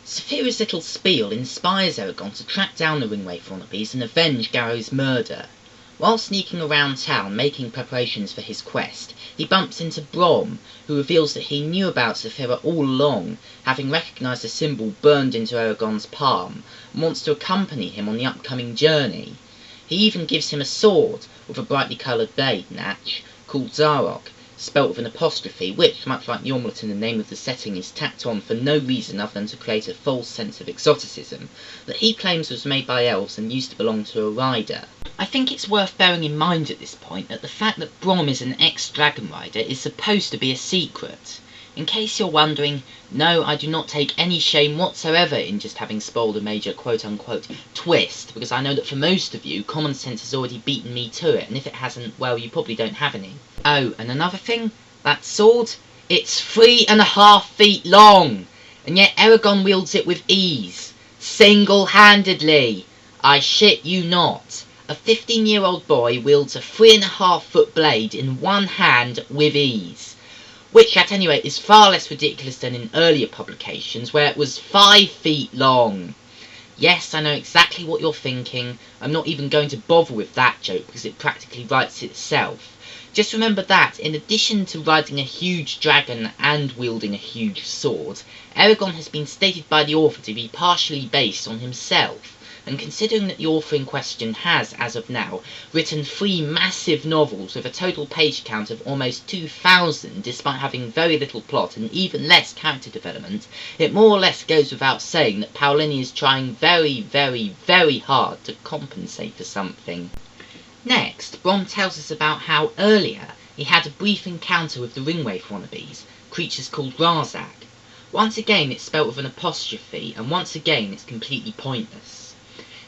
Saphira's little spiel inspires Eragon to track down the Ringwraith wannabes and avenge Garrow's murder. While sneaking around town making preparations for his quest, he bumps into Brom, who reveals that he knew about Saphira all along, having recognised the symbol burned into Eragon's palm, and wants to accompany him on the upcoming journey. He even gives him a sword, with a brightly coloured blade, Natch, called Zarok, spelt with an apostrophe, which, much like the amulet in the name of the setting, is tacked on for no reason other than to create a false sense of exoticism, that he claims was made by elves and used to belong to a rider. I think it's worth bearing in mind at this point that the fact that Brom is an ex-dragon rider is supposed to be a secret. In case you're wondering, no, I do not take any shame whatsoever in just having spoiled a major quote-unquote twist, because I know that for most of you, common sense has already beaten me to it, and if it hasn't, well, you probably don't have any. Oh, and another thing, that sword, it's 3.5 feet long, and yet Eragon wields it with ease, single-handedly. I shit you not. A 15-year-old boy wields a 3.5-foot blade in one hand with ease. Which, at any rate, is far less ridiculous than in earlier publications, where it was 5 feet long. Yes, I know exactly what you're thinking. I'm not even going to bother with that joke, because it practically writes itself. Just remember that, in addition to riding a huge dragon and wielding a huge sword, Eragon has been stated by the author to be partially based on himself. And considering that the author in question has, as of now, written 3 massive novels with a total page count of almost 2,000 despite having very little plot and even less character development, it more or less goes without saying that Paolini is trying very, very, very hard to compensate for something. Next, Brom tells us about how earlier he had a brief encounter with the Ringwraith wannabes, creatures called Razak. Once again it's spelt with an apostrophe, and once again it's completely pointless.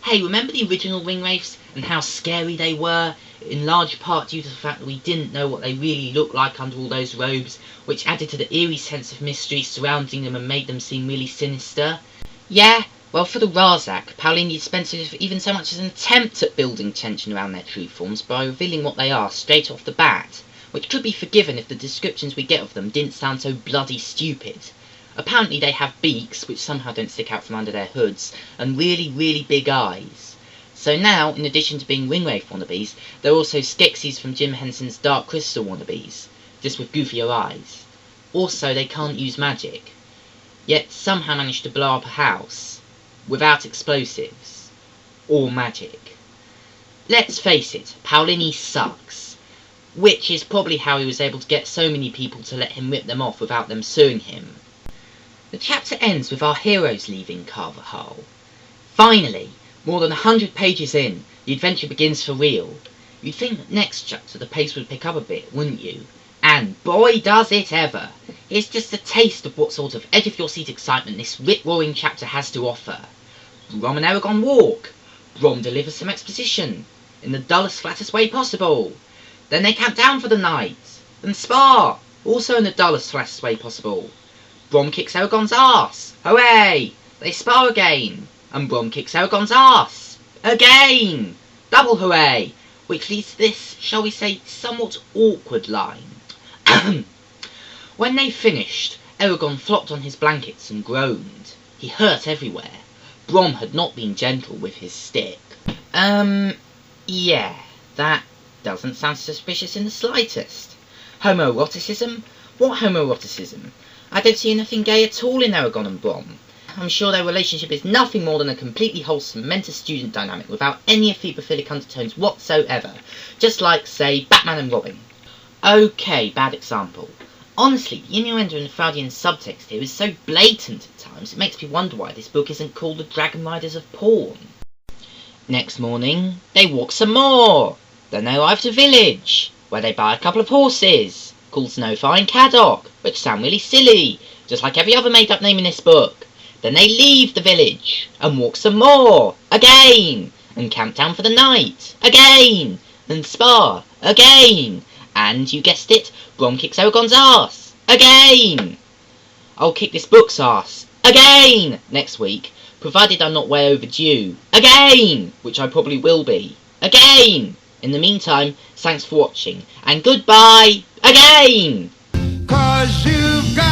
Hey, remember the original Ringwraiths and how scary they were, in large part due to the fact that we didn't know what they really looked like under all those robes, which added to the eerie sense of mystery surrounding them and made them seem really sinister? Yeah, well, for the Razak, Paolini dispenses with even so much as an attempt at building tension around their true forms by revealing what they are straight off the bat, which could be forgiven if the descriptions we get of them didn't sound so bloody stupid. Apparently they have beaks, which somehow don't stick out from under their hoods, and really, really big eyes. So now, in addition to being Ringwraith wannabes, they're also Skeksis from Jim Henson's Dark Crystal wannabes, just with goofier eyes. Also, they can't use magic, yet somehow managed to blow up a house, without explosives, or magic. Let's face it, Paolini sucks, which is probably how he was able to get so many people to let him rip them off without them suing him. The chapter ends with our heroes leaving Carvajal. Finally, more than 100 pages in, the adventure begins for real. You'd think that next chapter the pace would pick up a bit, wouldn't you? And boy does it ever! Here's just a taste of what sort of edge-of-your-seat excitement this rip-roaring chapter has to offer. Brom and Eragon walk. Brom delivers some exposition, in the dullest, flattest way possible. Then they camp down for the night. Then spar, also in the dullest, flattest way possible. Brom kicks Eragon's ass. Hooray! They spar again. And Brom kicks Eragon's ass. Again! Double hooray! Which leads to this, shall we say, somewhat awkward line. When they finished, Eragon flopped on his blankets and groaned. He hurt everywhere. Brom had not been gentle with his stick. Yeah, that doesn't sound suspicious in the slightest. Homoeroticism? What homoeroticism? I don't see anything gay at all in Eragon and Brom. I'm sure their relationship is nothing more than a completely wholesome mentor-student dynamic without any ephebophilic undertones whatsoever. Just like, say, Batman and Robin. Okay, bad example. Honestly, the innuendo and Freudian subtext here is so blatant at times, it makes me wonder why this book isn't called The Dragon Riders of Porn. Next morning, they walk some more. Then they arrive at a village, where they buy a couple of horses, called Snowfire and Caddock, which sound really silly, just like every other made-up name in this book. Then they leave the village, and walk some more, again, and camp down for the night, again, and spar, again, and, you guessed it, Brom kicks Eragon's ass, again. I'll kick this book's ass, again, next week, provided I'm not way overdue, again, which I probably will be, again. In the meantime, thanks for watching, and goodbye, again! 'Cause you've got